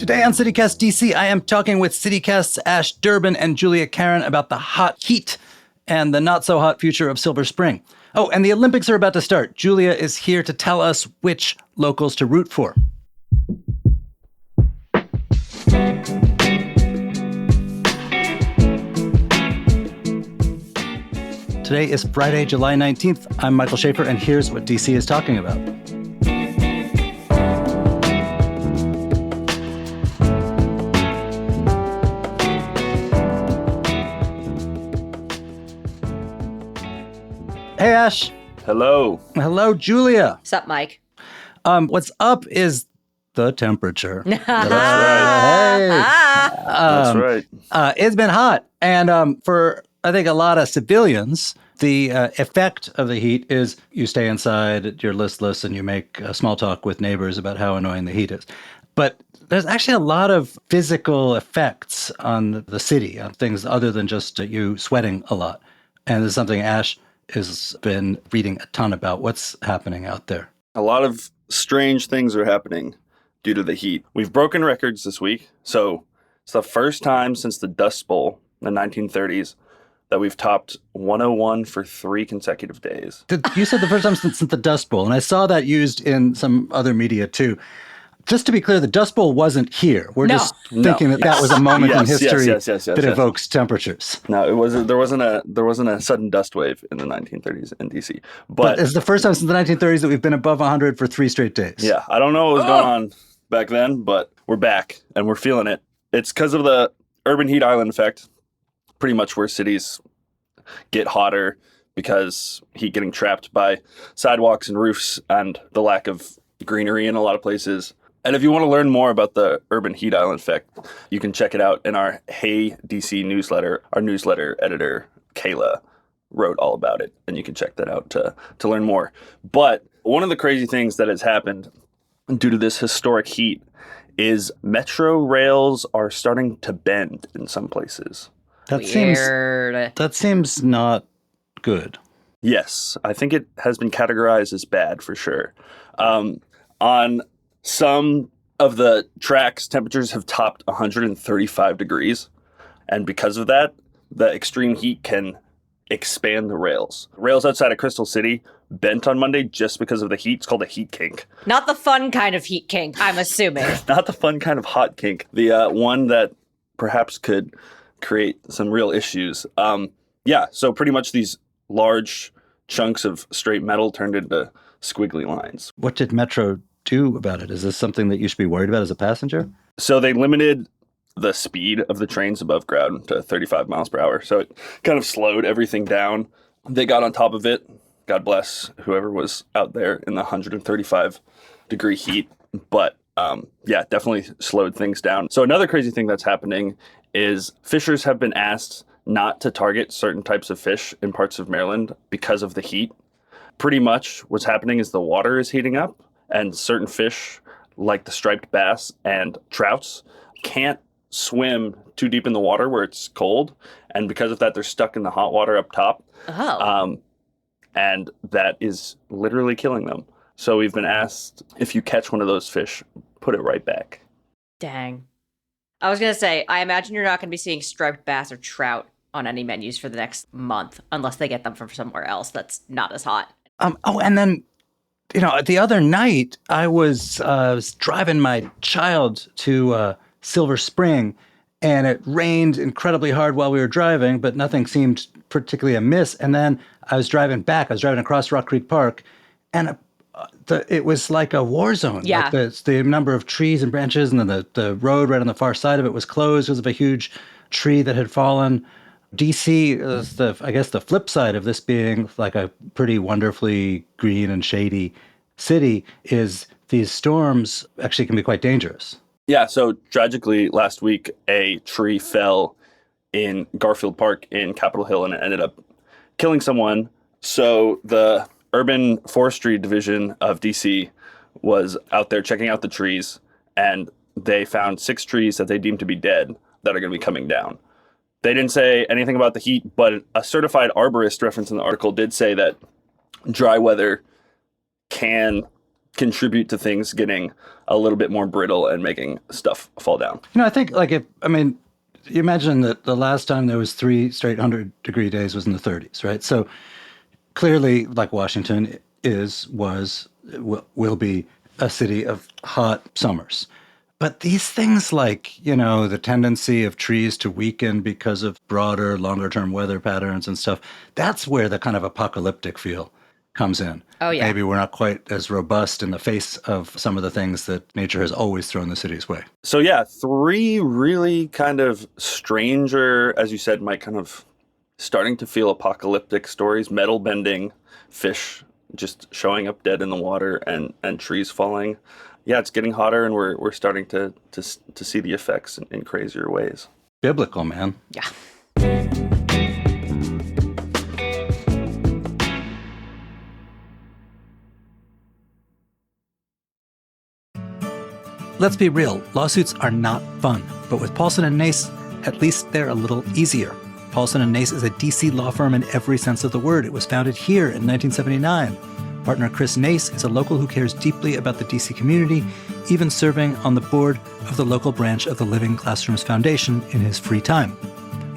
Today on CityCast DC, I am talking with CityCast's Ash Durbin and Julia Caron about the hot heat and the not-so-hot future of Silver Spring. Oh, and the Olympics are about to start. Julia is here to tell us which locals to root for. Today is Friday, July 19th. I'm Michael Schaefer, and here's what DC is talking about. Hey, Ash. Hello. Hello, Julia. What's up, Mike? What's up is the temperature. That's right. Hey. That's right. It's been hot. And for, I think, a lot of civilians, the effect of the heat is you stay inside, you're listless, and you make small talk with neighbors about how annoying the heat is. But there's actually a lot of physical effects on the city, on things other than just you sweating a lot. And this is something Ash has been reading a ton about. What's happening out there? A lot of strange things are happening due to the heat. We've broken records this week. So it's the first time since the Dust Bowl in the 1930s that we've topped 101 for 3 consecutive days. You said the first time since the Dust Bowl, and I saw that used in some other media too. Just to be clear, the Dust Bowl wasn't here. We're just thinking that was a moment in history that evokes temperatures. No, it wasn't. There wasn't a sudden dust wave in the 1930s in DC. But it's the first time since the 1930s that we've been above 100 for 3 straight days. Yeah, I don't know what was going on back then, but we're back and we're feeling it. It's because of the urban heat island effect, pretty much where cities get hotter because heat getting trapped by sidewalks and roofs and the lack of greenery in a lot of places. And if you want to learn more about the urban heat island effect, you can check it out in our Hey DC newsletter. Our newsletter editor, Kayla, wrote all about it, and you can check that out to learn more. But one of the crazy things that has happened due to this historic heat is metro rails are starting to bend in some places. That seems not good. Yes, I think it has been categorized as bad for sure. On some of the tracks, temperatures have topped 135 degrees. And because of that, the extreme heat can expand the rails. Rails outside of Crystal City bent on Monday just because of the heat. It's called a heat kink. Not the fun kind of heat kink, I'm assuming. Not the fun kind of hot kink. The one that perhaps could create some real issues. So pretty much these large chunks of straight metal turned into squiggly lines. What did Metro do about it? Is this something that you should be worried about as a passenger? So they limited the speed of the trains above ground to 35 miles per hour. So it kind of slowed everything down. They got on top of it. God bless whoever was out there in the 135 degree heat. But definitely slowed things down. So another crazy thing that's happening is fishers have been asked not to target certain types of fish in parts of Maryland because of the heat. Pretty much what's happening is the water is heating up, and certain fish, like the striped bass and trouts, can't swim too deep in the water where it's cold. And because of that, they're stuck in the hot water up top. And that is literally killing them. So we've been asked, if you catch one of those fish, put it right back. Dang. I was going to say, I imagine you're not going to be seeing striped bass or trout on any menus for the next month, unless they get them from somewhere else that's not as hot. And then, the other night I was driving my child to Silver Spring, and it rained incredibly hard while we were driving, but nothing seemed particularly amiss. And then I was driving back. I was driving across Rock Creek Park, and it was like a war zone. Yeah. Like the number of trees and branches, and then the road right on the far side of it was closed because of a huge tree that had fallen. DC is the flip side of this being like a pretty wonderfully green and shady city is these storms actually can be quite dangerous. Yeah, so tragically last week, a tree fell in Garfield Park in Capitol Hill and it ended up killing someone. So the Urban Forestry Division of DC was out there checking out the trees, and they found 6 trees that they deemed to be dead that are going to be coming down. They didn't say anything about the heat, but a certified arborist reference in the article did say that dry weather can contribute to things getting a little bit more brittle and making stuff fall down. I think you imagine that the last time there was 3 straight 100-degree days was in the 30s, right? So clearly, like Washington will be a city of hot summers. But these things like, the tendency of trees to weaken because of broader, longer-term weather patterns and stuff, that's where the kind of apocalyptic feel comes in. Oh, yeah. Maybe we're not quite as robust in the face of some of the things that nature has always thrown the city's way. So yeah, 3 really kind of stranger, as you said, Mike, kind of starting to feel apocalyptic stories, metal bending, fish just showing up dead in the water, and trees falling. Yeah, it's getting hotter, and we're starting to see the effects in crazier ways. Biblical, man. Yeah. Let's be real, lawsuits are not fun, but with Paulson and Nace, at least they're a little easier. Paulson and Nace is a DC law firm in every sense of the word. It was founded here in 1979. Partner Chris Nace is a local who cares deeply about the DC community, even serving on the board of the local branch of the Living Classrooms Foundation in his free time.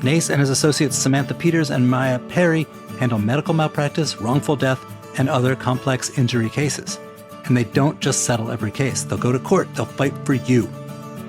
Nace and his associates Samantha Peters and Maya Perry handle medical malpractice, wrongful death, and other complex injury cases. And they don't just settle every case. They'll go to court. They'll fight for you.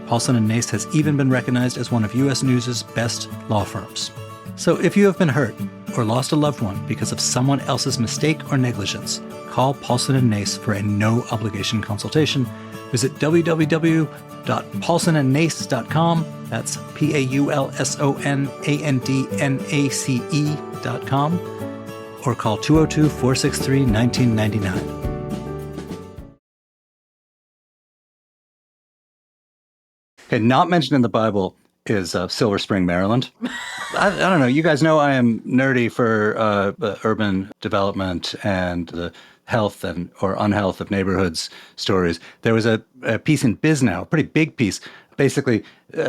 Paulson and Nace has even been recognized as one of U.S. News' best law firms. So if you have been hurt or lost a loved one because of someone else's mistake or negligence, call Paulson and Nace for a no-obligation consultation. Visit www.paulsonandnace.com. That's PAULSONANDNACE.com. Or call 202-463-1999. Okay, not mentioned in the Bible is Silver Spring, Maryland. I don't know. You guys know I am nerdy for urban development and the health or unhealth of neighborhoods stories. There was a piece in Biz Now, a pretty big piece, basically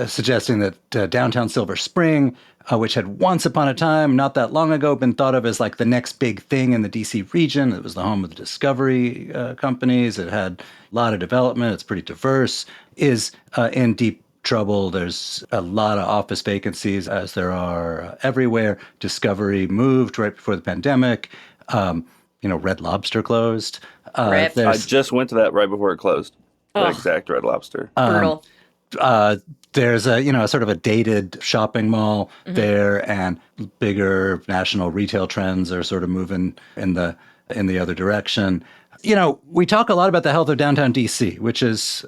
suggesting that downtown Silver Spring, which had once upon a time, not that long ago, been thought of as like the next big thing in the DC region. It was the home of the Discovery companies. It had a lot of development. It's pretty diverse, is in deep trouble. There's a lot of office vacancies, as there are everywhere. Discovery moved right before the pandemic. Red Lobster closed. Rip. I just went to that right before it closed. The Ugh. exact Red Lobster. Brutal. There's a sort of a dated shopping mall there, and bigger national retail trends are sort of moving in the other direction. We talk a lot about the health of downtown DC, which is,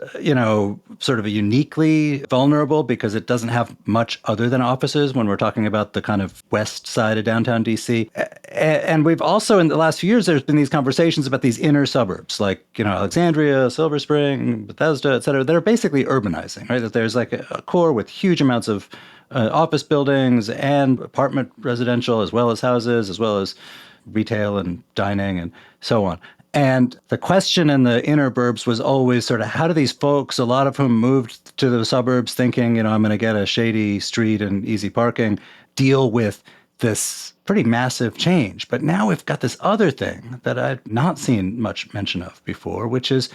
sort of a uniquely vulnerable because it doesn't have much other than offices when we're talking about the kind of west side of downtown DC. And we've also, in the last few years, there's been these conversations about these inner suburbs, like, Alexandria, Silver Spring, Bethesda, et cetera, that are basically urbanizing, right? That there's like a core with huge amounts of office buildings and apartment residential, as well as houses, as well as retail and dining and so on. And the question in the inner burbs was always sort of, how do these folks, a lot of whom moved to the suburbs thinking, I'm going to get a shady street and easy parking, deal with this pretty massive change? But now we've got this other thing that I've not seen much mention of before, which is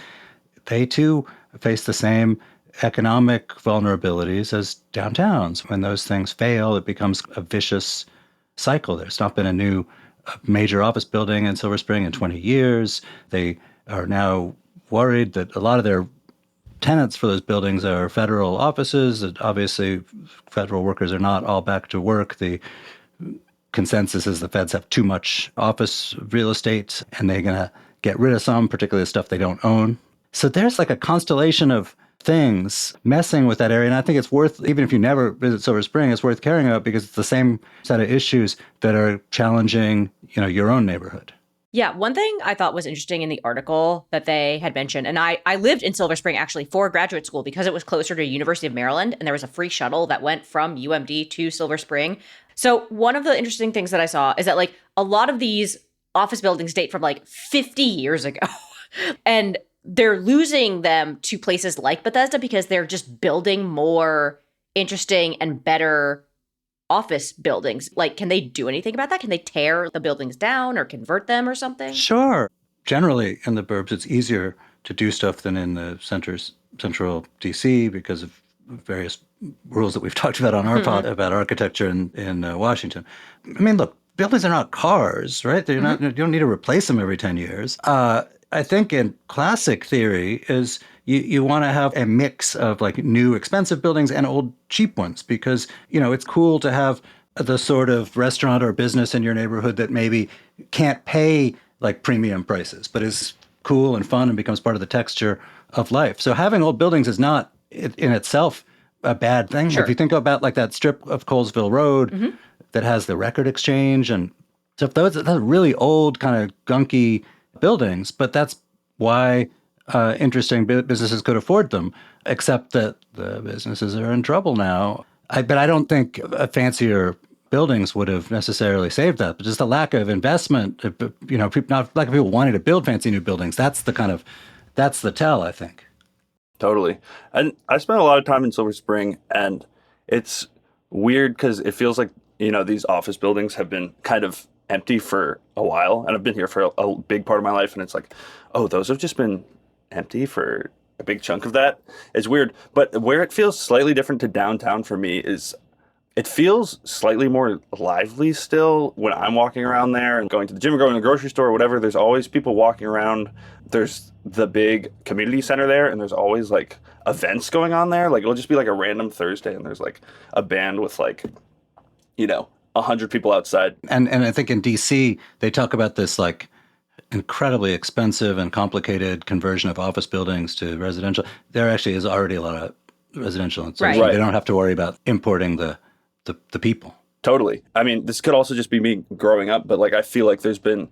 they too face the same economic vulnerabilities as downtowns. When those things fail, it becomes a vicious cycle. There's not been a major office building in Silver Spring in 20 years. They are now worried that a lot of their tenants for those buildings are federal offices. That obviously, federal workers are not all back to work. The consensus is the feds have too much office real estate, and they're going to get rid of some, particularly the stuff they don't own. So there's like a constellation of things messing with that area. And I think it's worth, even if you never visit Silver Spring, it's worth caring about because it's the same set of issues that are challenging, your own neighborhood. Yeah, one thing I thought was interesting in the article that they had mentioned, and I lived in Silver Spring actually for graduate school because it was closer to University of Maryland, and there was a free shuttle that went from UMD to Silver Spring. So one of the interesting things that I saw is that like a lot of these office buildings date from like 50 years ago. And they're losing them to places like Bethesda because they're just building more interesting and better office buildings. Like, can they do anything about that? Can they tear the buildings down or convert them or something? Sure. Generally, in the burbs, it's easier to do stuff than in the central DC because of various rules that we've talked about on our pod about architecture in Washington. I mean, look, buildings are not cars, right? They're not. You don't need to replace them every 10 years. I think in classic theory is you want to have a mix of like new expensive buildings and old cheap ones because, it's cool to have the sort of restaurant or business in your neighborhood that maybe can't pay like premium prices, but is cool and fun and becomes part of the texture of life. So having old buildings is not in itself a bad thing. Sure. If you think about like that strip of Colesville Road that has the record exchange and stuff, those are really old kind of gunky buildings, but that's why interesting businesses could afford them, except that the businesses are in trouble now. But I don't think fancier buildings would have necessarily saved that, but just the lack of investment, not lack of people wanting to build fancy new buildings. That's the tell, I think. Totally. And I spent a lot of time in Silver Spring, and it's weird because it feels like, these office buildings have been kind of empty for a while. And I've been here for a big part of my life. And it's like, oh, those have just been empty for a big chunk of that. It's weird. But where it feels slightly different to downtown for me is it feels slightly more lively still when I'm walking around there and going to the gym or going to the grocery store or whatever. There's always people walking around. There's the big community center there, and there's always like events going on there. Like it'll just be like a random Thursday, and there's like a band with like, 100 people outside. And I think in DC they talk about this like incredibly expensive and complicated conversion of office buildings to residential. There actually is already a lot of residential, and so Right. they don't have to worry about importing the people. Totally. I mean, this could also just be me growing up, but like I feel like there's been,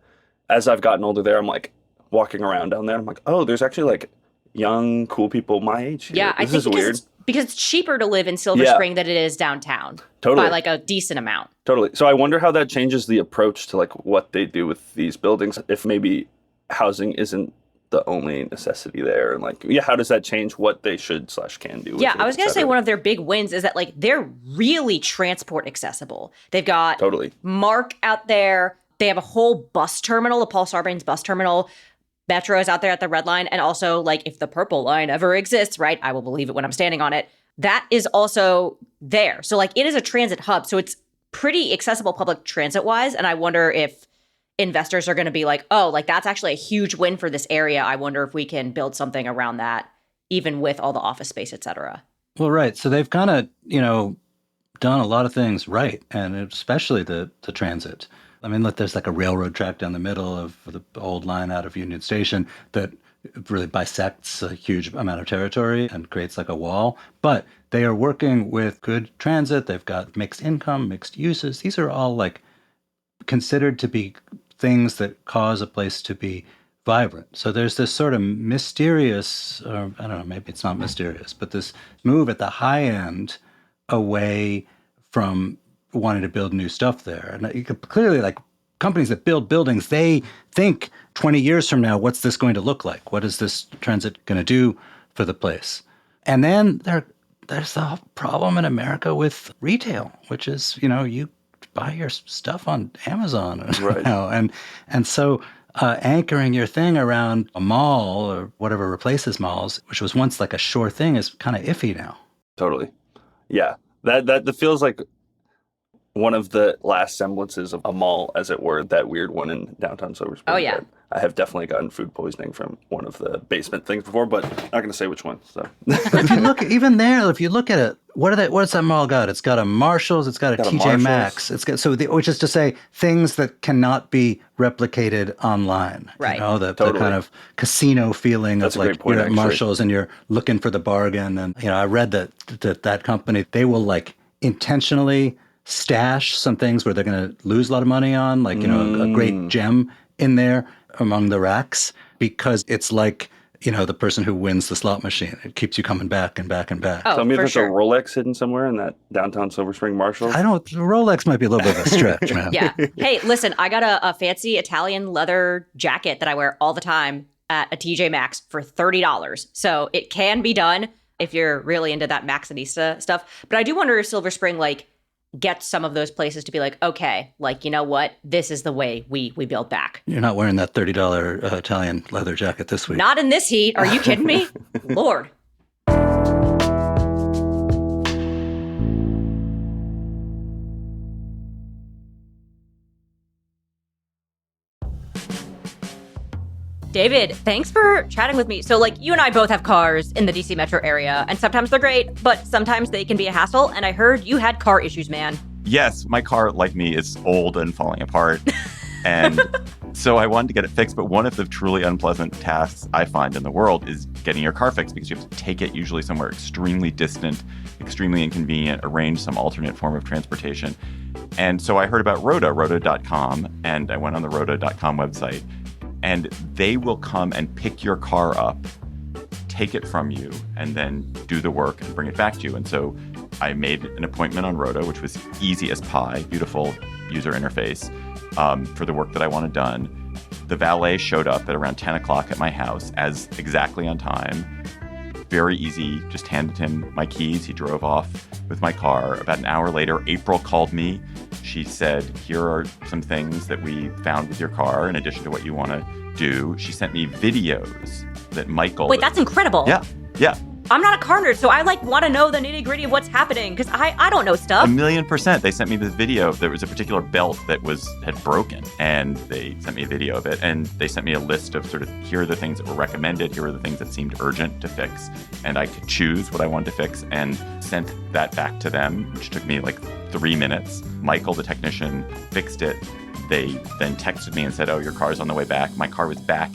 as I've gotten older there, I'm like walking around down there. I'm like, oh, there's actually like young, cool people my age here. Yeah, I think This is weird. because it's cheaper to live in Silver Yeah. Spring than it is downtown. Totally. By like a decent amount. Totally. So I wonder how that changes the approach to like what they do with these buildings. If maybe housing isn't the only necessity there, and like, how does that change what they should/can do? Yeah, with I it, was going to et say cetera? one of their big wins is that like they're really transport accessible. They've got Totally. Mark out there. They have a whole bus terminal, the Paul Sarbanes bus terminal. Metro is out there at the Red Line. And also, like, if the Purple Line ever exists, right, I will believe it when I'm standing on it. That is also there. So, like, it is a transit hub. So it's pretty accessible public transit-wise. And I wonder if investors are going to be like, oh, like, that's actually a huge win for this area. I wonder if we can build something around that, even with all the office space, et cetera. Well, right. So they've kind of, done a lot of things right, and especially the transit. I mean, look, there's like a railroad track down the middle of the old line out of Union Station that really bisects a huge amount of territory and creates like a wall. But they are working with good transit. They've got mixed income, mixed uses. These are all like considered to be things that cause a place to be vibrant. So there's this sort of mysterious, I don't know, maybe it's not mysterious, but this move at the high end away from wanting to build new stuff there. And you could clearly, like, companies that build buildings, they think 20 years from now, what's this going to look like? What is this transit going to do for the place? And then there's the problem in America with retail, which is, you buy your stuff on Amazon Right. now. And so anchoring your thing around a mall or whatever replaces malls, which was once like a sure thing, is kind of iffy now. Totally. Yeah. That feels like one of the last semblances of a mall, as it were, that weird one in downtown Silver Spring. Oh, yeah. I have definitely gotten food poisoning from one of the basement things before, but not going to say which one. So If you look, even there, if you look at it, what's that mall got? It's got a Marshalls, it's got a TJ Maxx, it's got which is to say things that cannot be replicated online. Right. The Totally. kind of casino feeling That's of a like great point, you're at actually. Marshalls and you're looking for the bargain. And I read that company, they will like intentionally stash some things where they're going to lose a lot of money on, like a great gem in there among the racks, because it's like, the person who wins the slot machine. It keeps you coming back and back and back. Oh, tell me if for there's sure. a Rolex hidden somewhere in that downtown Silver Spring Marshalls. Rolex might be a little bit of a stretch, man. Yeah. Hey, listen, I got a fancy Italian leather jacket that I wear all the time at a TJ Maxx for $30. So it can be done if you're really into that Maxxinista stuff. But I do wonder if Silver Spring, like, get some of those places to be like, okay, like, you know what? This is the way we build back. You're not wearing that $30 Italian leather jacket this week. Not in this heat. Are you kidding me? Lord. David, thanks for chatting with me. So, like, you and I both have cars in the DC metro area, and sometimes they're great, but sometimes they can be a hassle. And I heard you had car issues, man. Yes, my car, like me, is old and falling apart. And so I wanted to get it fixed. But one of the truly unpleasant tasks I find in the world is getting your car fixed, because you have to take it usually somewhere extremely distant, extremely inconvenient, arrange some alternate form of transportation. And so I heard about Rota.com, and I went on the Rota.com website. And they will come and pick your car up, take it from you, and then do the work and bring it back to you. And so I made an appointment on Rota, which was easy as pie, beautiful user interface, for the work that I wanted done. The valet showed up at around 10 o'clock at my house, as exactly on time. Very easy, just handed him my keys. He drove off with my car. About an hour later, April called me. She said, here are some things that we found with your car in addition to what you want to do. She sent me videos that Michael... Wait, that's incredible. Yeah. I'm not a car nerd, so I want to know the nitty gritty of what's happening, because I don't know stuff. 1,000,000%. They sent me this video. There was a particular belt that had broken, and they sent me a video of it, and they sent me a list of sort of, here are the things that were recommended, here are the things that seemed urgent to fix, and I could choose what I wanted to fix, and sent that back to them, which took me like 3 minutes. Michael, the technician, fixed it. They then texted me and said, oh, your car's on the way back. My car was back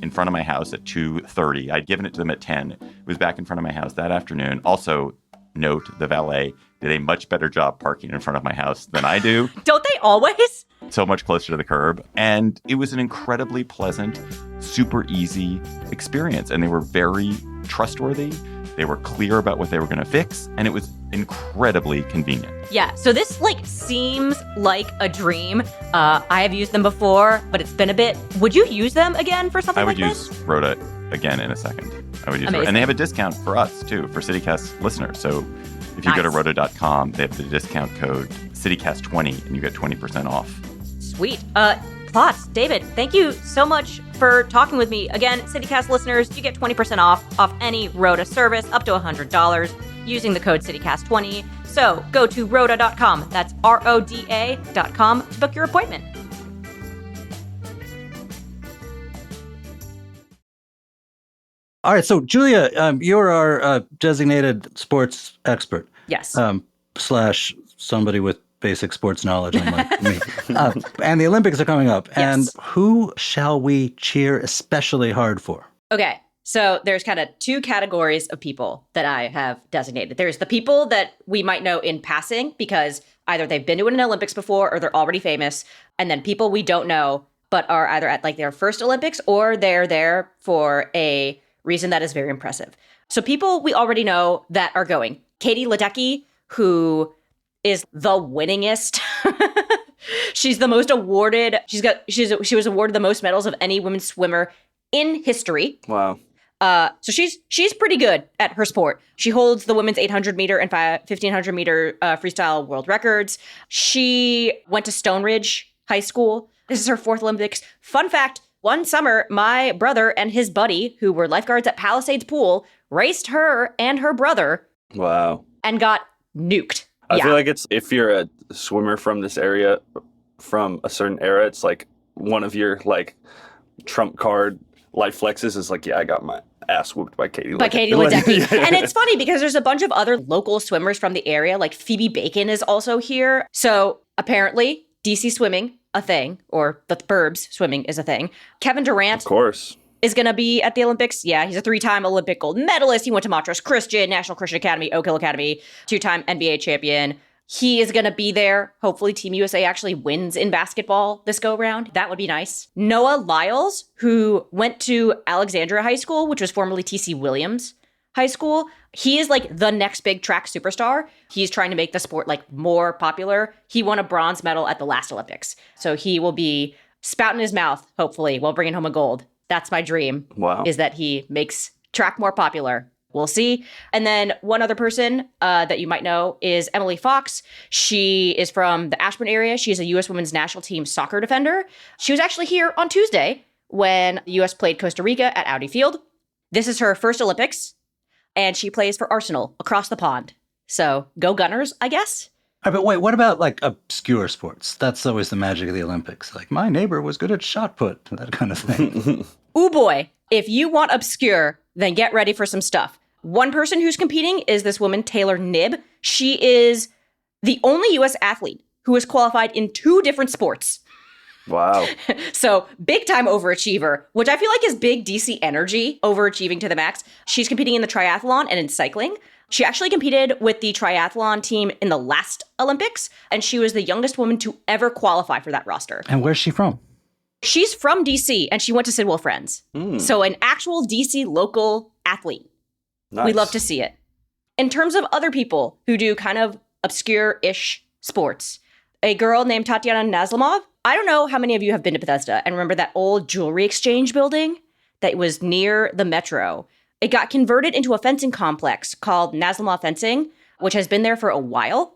in front of my house at 2:30. I'd given it to them at 10. It was back in front of my house that afternoon. Also, note, the valet did a much better job parking in front of my house than I do. Don't they always? So much closer to the curb. And it was an incredibly pleasant, super easy experience. And they were very trustworthy. They were clear about what they were going to fix. And it was incredibly convenient. Yeah, so this seems like a dream. I have used them before, but it's been a bit. Would you use them again for something like this? I would use Rota again in a second. I would use Rota. And they have a discount for us, too, for CityCast listeners. So if you go to Rota.com, they have the discount code CityCast20, and you get 20% off. Sweet. Plots, David, thank you so much for talking with me. Again, CityCast listeners, you get 20% off any Rota service, up to $100, using the code CityCast20. So go to Rota.com, that's RODA.com, to book your appointment. All right, so Julia, you're our designated sports expert. Yes. Slash somebody with basic sports knowledge, unlike me. And the Olympics are coming up. Yes. And who shall we cheer especially hard for? Okay, so there's kind of two categories of people that I have designated. There's the people that we might know in passing because either they've been to an Olympics before or they're already famous. And then people we don't know but are either at their first Olympics or they're there for a reason that is very impressive. So people we already know that are going. Katie Ledecky, who is the winningest. She's the most awarded. She was awarded the most medals of any women's swimmer in history. Wow. So she's pretty good at her sport. She holds the women's 800 meter and 1500 meter freestyle world records. She went to Stone Ridge High School. This is her fourth Olympics. Fun fact, one summer, my brother and his buddy, who were lifeguards at Palisades Pool, raced her and her brother. Wow. And got nuked. I feel like it's, if you're a swimmer from this area, from a certain era, it's like one of your trump card life flexes is like, yeah, I got my ass whooped by Katie Ledecky. Yeah. And it's funny because there's a bunch of other local swimmers from the area, like Phoebe Bacon is also here. So apparently DC swimming, a thing, or the burbs swimming is a thing. Kevin Durant. Of course. Is going to be at the Olympics. Yeah, he's a 3-time Olympic gold medalist. He went to Montrose Christian, National Christian Academy, Oak Hill Academy, 2-time NBA champion. He is going to be there. Hopefully Team USA actually wins in basketball this go round. That would be nice. Noah Lyles, who went to Alexandria High School, which was formerly T.C. Williams High School. He is the next big track superstar. He's trying to make the sport more popular. He won a bronze medal at the last Olympics. So he will be spouting his mouth, hopefully, while bringing home a gold. That's my dream. Wow. Is that he makes track more popular. We'll see. And then one other person that you might know is Emily Fox. She is from the Ashburn area. She's a U.S. women's national team soccer defender. She was actually here on Tuesday when the U.S. played Costa Rica at Audi Field. This is her first Olympics, and she plays for Arsenal across the pond. So go Gunners, I guess. All right, but wait, what about like obscure sports? That's always the magic of the Olympics. Like my neighbor was good at shot put, that kind of thing. Ooh boy, if you want obscure, then get ready for some stuff. One person who's competing is this woman, Taylor Knibb. She is the only U.S. athlete who is qualified in 2 different sports. Wow. So big time overachiever, which I feel like is big DC energy, overachieving to the max. She's competing in the triathlon and in cycling. She actually competed with the triathlon team in the last Olympics, and she was the youngest woman to ever qualify for that roster. And where's she from? She's from DC, and she went to Sidwell Friends. So an actual DC local athlete. Nice. We love to see it. In terms of other people who do kind of obscure-ish sports, a girl named Tatiana Naslimov. I don't know how many of you have been to Bethesda and remember that old jewelry exchange building that was near the metro. It got converted into a fencing complex called Naslimov Fencing, which has been there for a while.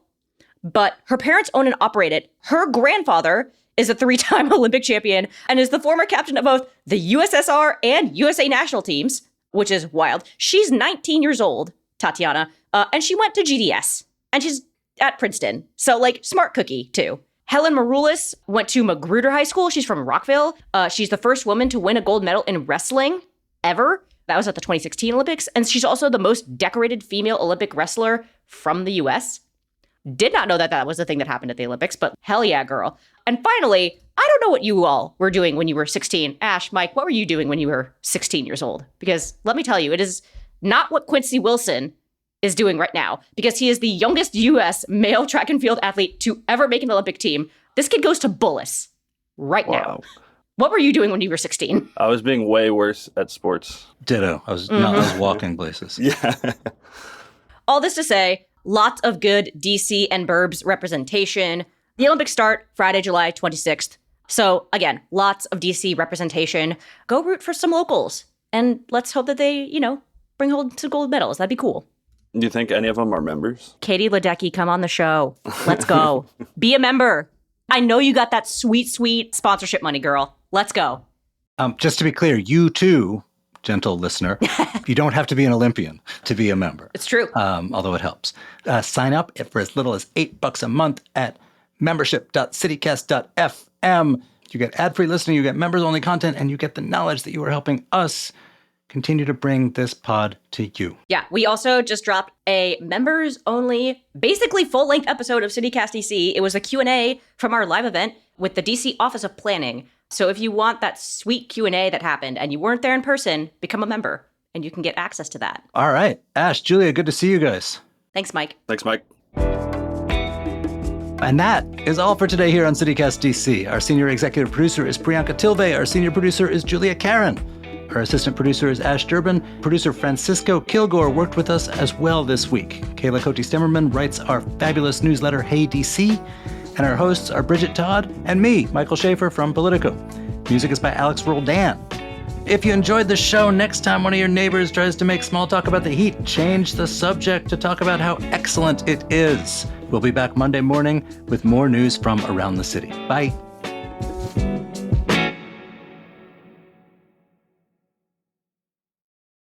But her parents own and operate it. Her grandfather is a 3-time Olympic champion and is the former captain of both the USSR and USA national teams, which is wild. She's 19 years old, Tatiana, and she went to GDS, and she's at Princeton. So, like, smart cookie, too. Helen Maroulis went to Magruder High School. She's from Rockville. She's the first woman to win a gold medal in wrestling ever. That was at the 2016 Olympics. And she's also the most decorated female Olympic wrestler from the U.S. Did not know that that was the thing that happened at the Olympics, but hell yeah, girl. And finally, I don't know what you all were doing when you were 16. Ash, Mike, what were you doing when you were 16 years old? Because let me tell you, it is not what Quincy Wilson is doing right now, because he is the youngest U.S. male track and field athlete to ever make an Olympic team. This kid goes to Bullis right now. What were you doing when you were 16? I was being way worse at sports. Ditto. I was I was walking places. Yeah. All this to say, lots of good DC and burbs representation. The Olympics start Friday, July 26th. So again, lots of DC representation. Go root for some locals. And let's hope that they, bring home some gold medals. That'd be cool. Do you think any of them are members? Katie Ledecky, come on the show. Let's go. Be a member. I know you got that sweet, sweet sponsorship money, girl. Let's go. Just to be clear, you too, gentle listener, you don't have to be an Olympian to be a member. It's true. Although it helps. Sign up for as little as $8 a month at membership.citycast.fm. You get ad-free listening, you get members-only content, and you get the knowledge that you are helping us continue to bring this pod to you. Yeah, we also just dropped a members-only, basically full-length episode of CityCast DC. It was a Q&A from our live event with the DC Office of Planning. So if you want that sweet Q&A that happened and you weren't there in person, become a member, and you can get access to that. All right. Ash, Julia, good to see you guys. Thanks, Mike. Thanks, Mike. And that is all for today here on CityCast DC. Our senior executive producer is Priyanka Tilve. Our senior producer is Julia Karen. Our assistant producer is Ash Durbin. Producer Francisco Kilgore worked with us as well this week. Kayla Cote-Stemmerman writes our fabulous newsletter, Hey DC. And our hosts are Bridget Todd and me, Michael Schaefer from Politico. Music is by Alex Roldan. If you enjoyed the show, next time one of your neighbors tries to make small talk about the heat, change the subject to talk about how excellent it is. We'll be back Monday morning with more news from around the city. Bye.